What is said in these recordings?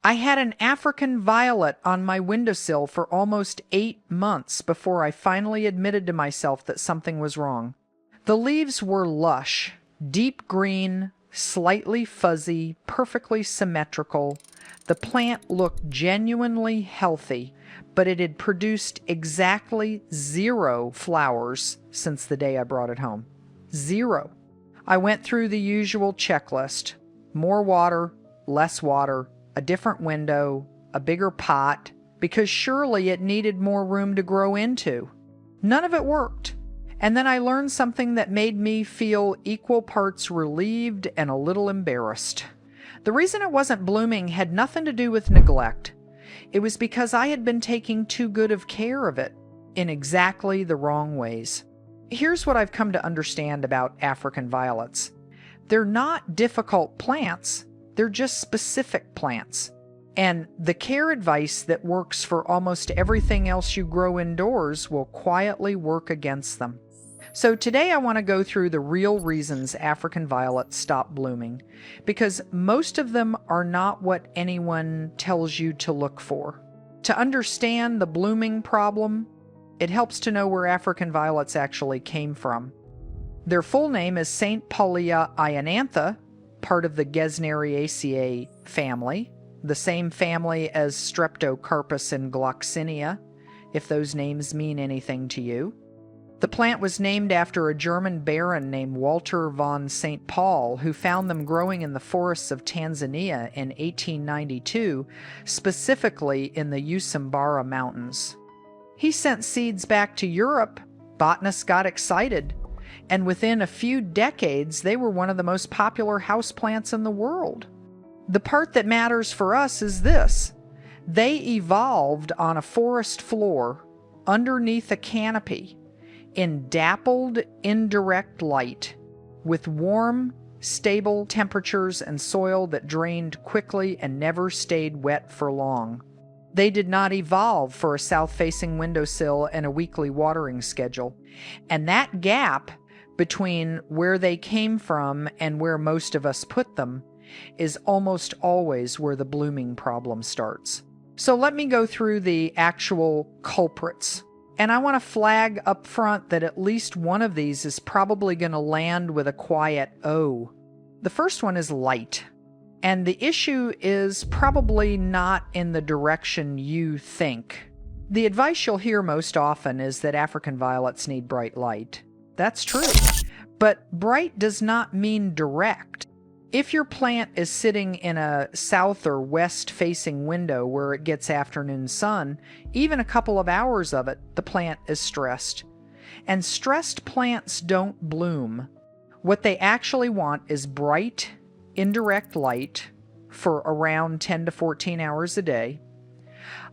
I had an African violet on my windowsill for almost 8 months before I finally admitted to myself that something was wrong. The leaves were lush, deep green, slightly fuzzy, perfectly symmetrical. The plant looked genuinely healthy, but it had produced exactly 0 flowers since the day I brought it home. 0. I went through the usual checklist: more water, less water, a different window, a bigger pot, because surely it needed more room to grow into. None of it worked. And then I learned something that made me feel equal parts relieved and a little embarrassed. The reason it wasn't blooming had nothing to do with neglect. It was because I had been taking too good of care of it in exactly the wrong ways. Here's what I've come to understand about African violets. They're not difficult plants. They're just specific plants. And the care advice that works for almost everything else you grow indoors will quietly work against them. So today I want to go through the real reasons African violets stop blooming, because most of them are not what anyone tells you to look for. To understand the blooming problem, it helps to know where African violets actually came from. Their full name is St. Paullia ionantha, part of the Gesneriaceae family, the same family as Streptocarpus and Gloxinia, if those names mean anything to you. The plant was named after a German baron named Walter von St. Paul, who found them growing in the forests of Tanzania in 1892, specifically in the Usambara Mountains. He sent seeds back to Europe. Botanists got excited, and within a few decades, they were one of the most popular houseplants in the world. The part that matters for us is this: they evolved on a forest floor underneath a canopy in dappled, indirect light, with warm, stable temperatures and soil that drained quickly and never stayed wet for long. They did not evolve for a south-facing windowsill and a weekly watering schedule. And that gap between where they came from and where most of us put them is almost always where the blooming problem starts. So let me go through the actual culprits. And I want to flag up front that at least one of these is probably going to land with a quiet O. The first one is light. And the issue is probably not in the direction you think. The advice you'll hear most often is that African violets need bright light. That's true. But bright does not mean direct. If your plant is sitting in a south or west facing window where it gets afternoon sun, even a couple of hours of it, the plant is stressed. And stressed plants don't bloom. What they actually want is bright, indirect light for around 10 to 14 hours a day.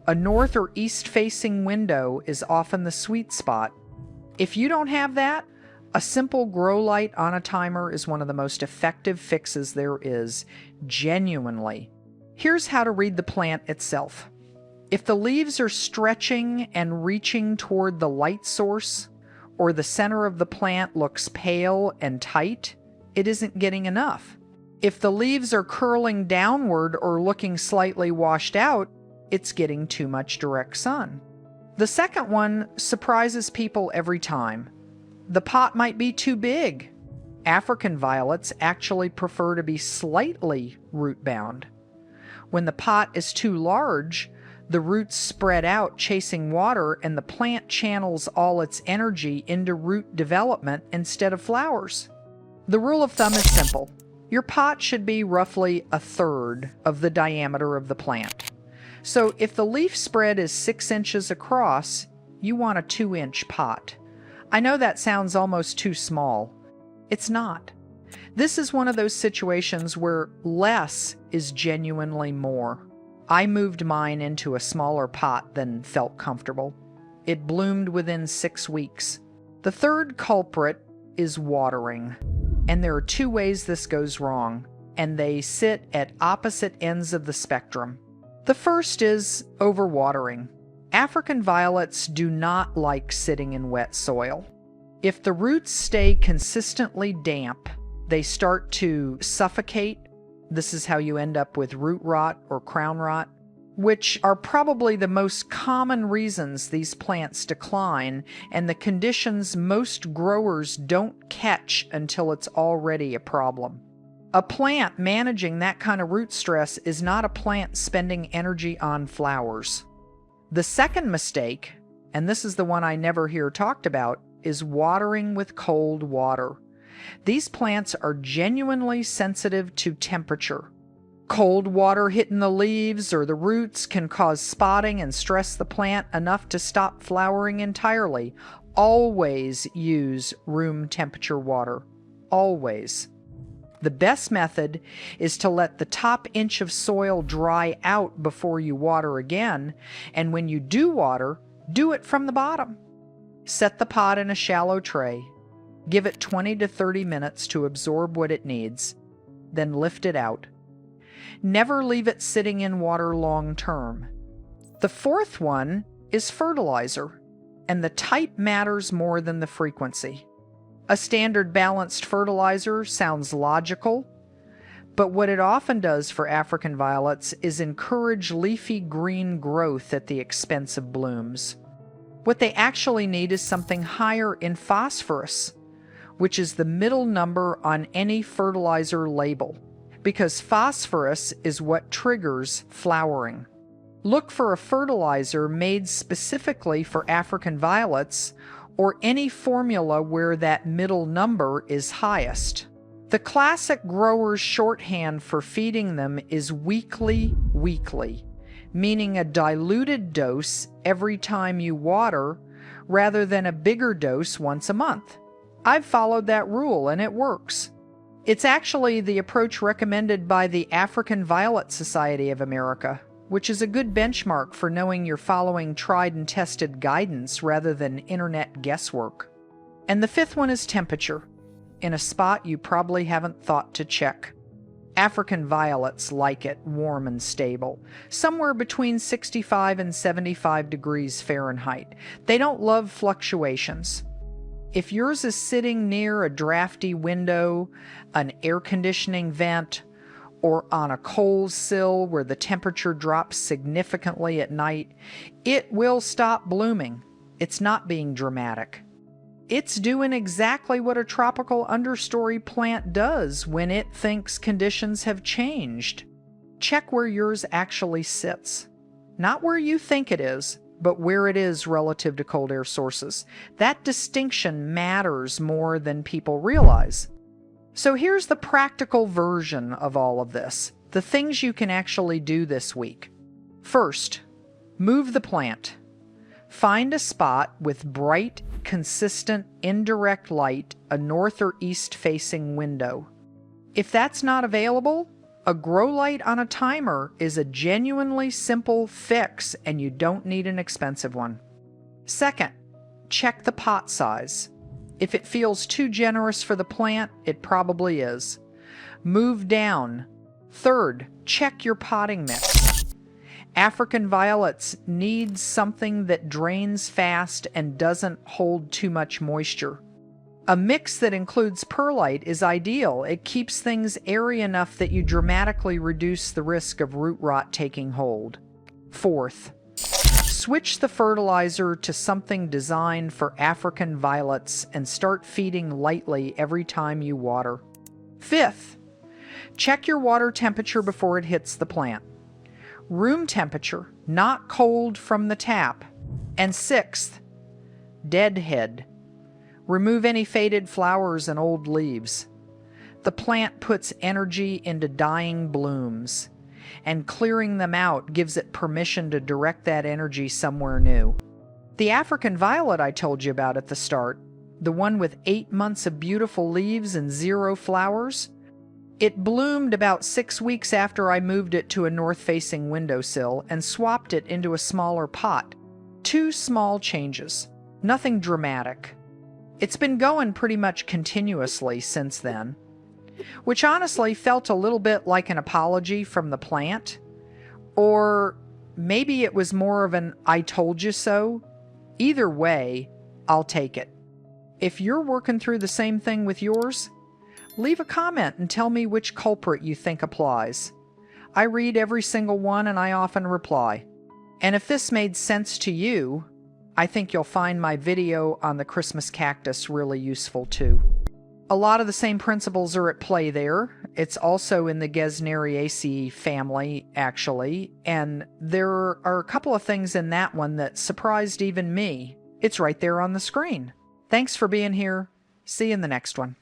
A north or east facing window is often the sweet spot. If you don't have that, a simple grow light on a timer is one of the most effective fixes there is, genuinely. Here's how to read the plant itself. If the leaves are stretching and reaching toward the light source, or the center of the plant looks pale and tight, it isn't getting enough. If the leaves are curling downward or looking slightly washed out, it's getting too much direct sun. The second one surprises people every time. The pot might be too big. African violets actually prefer to be slightly root-bound. When the pot is too large, the roots spread out chasing water and the plant channels all its energy into root development instead of flowers. The rule of thumb is simple. Your pot should be roughly 1/3 of the diameter of the plant. So if the leaf spread is 6 inches across, you want a 2-inch pot. I know that sounds almost too small. It's not. This is one of those situations where less is genuinely more. I moved mine into a smaller pot than felt comfortable. It bloomed within 6 weeks. The third culprit is watering. And there are 2 ways this goes wrong, and they sit at opposite ends of the spectrum. The first is overwatering. African violets do not like sitting in wet soil. If the roots stay consistently damp, they start to suffocate This is how you end up with root rot or crown rot, which are probably the most common reasons these plants decline and the conditions most growers don't catch until it's already a problem. A plant managing that kind of root stress is not a plant spending energy on flowers. The second mistake, and this is the one I never hear talked about, is watering with cold water. These plants are genuinely sensitive to temperature. Cold water hitting the leaves or the roots can cause spotting and stress the plant enough to stop flowering entirely. Always use room temperature water. Always. The best method is to let the top inch of soil dry out before you water again, and when you do water, do it from the bottom. Set the pot in a shallow tray. Give it 20 to 30 minutes to absorb what it needs. Then lift it out. Never leave it sitting in water long term. The fourth one is fertilizer, and the type matters more than the frequency. A standard balanced fertilizer sounds logical, but what it often does for African violets is encourage leafy green growth at the expense of blooms. What they actually need is something higher in phosphorus, which is the middle number on any fertilizer label, because phosphorus is what triggers flowering. Look for a fertilizer made specifically for African violets or any formula where that middle number is highest. The classic grower's shorthand for feeding them is weekly, meaning a diluted dose every time you water rather than a bigger dose once a month. I've followed that rule and it works. It's actually the approach recommended by the African Violet Society of America, which is a good benchmark for knowing you're following tried and tested guidance rather than internet guesswork. And the fifth one is temperature, in a spot you probably haven't thought to check. African violets like it warm and stable, somewhere between 65 and 75 degrees Fahrenheit. They don't love fluctuations. If yours is sitting near a drafty window, an air conditioning vent, or on a coal sill where the temperature drops significantly at night, it will stop blooming. It's not being dramatic. It's doing exactly what a tropical understory plant does when it thinks conditions have changed. Check where yours actually sits. Not where you think it is, but where it is relative to cold air sources. That distinction matters more than people realize. So here's the practical version of all of this, the things you can actually do this week. First, move the plant. Find a spot with bright, consistent, indirect light, a north or east facing window. If that's not available, a grow light on a timer is a genuinely simple fix and you don't need an expensive one. Second, check the pot size. If it feels too generous for the plant, it probably is. Move down. Third, check your potting mix. African violets need something that drains fast and doesn't hold too much moisture. A mix that includes perlite is ideal. It keeps things airy enough that you dramatically reduce the risk of root rot taking hold. Fourth, switch the fertilizer to something designed for African violets and start feeding lightly every time you water. Fifth, check your water temperature before it hits the plant. Room temperature, not cold from the tap. And sixth, deadhead. Remove any faded flowers and old leaves. The plant puts energy into dying blooms, and clearing them out gives it permission to direct that energy somewhere new. The African violet I told you about at the start, the one with 8 months of beautiful leaves and 0 flowers, it bloomed about 6 weeks after I moved it to a north-facing windowsill and swapped it into a smaller pot. 2 small changes, nothing dramatic. It's been going pretty much continuously since then, which honestly felt a little bit like an apology from the plant, or maybe it was more of an "I told you so." Either way, I'll take it. If you're working through the same thing with yours, Leave a comment and tell me which culprit you think applies. I read every single one and I often reply. And if this made sense to you, I think you'll find my video on the Christmas cactus really useful too. A lot of the same principles are at play there. It's also in the Gesneriaceae family, actually, and there are a couple of things in that one that surprised even me. It's right there on the screen. Thanks for being here. See you in the next one.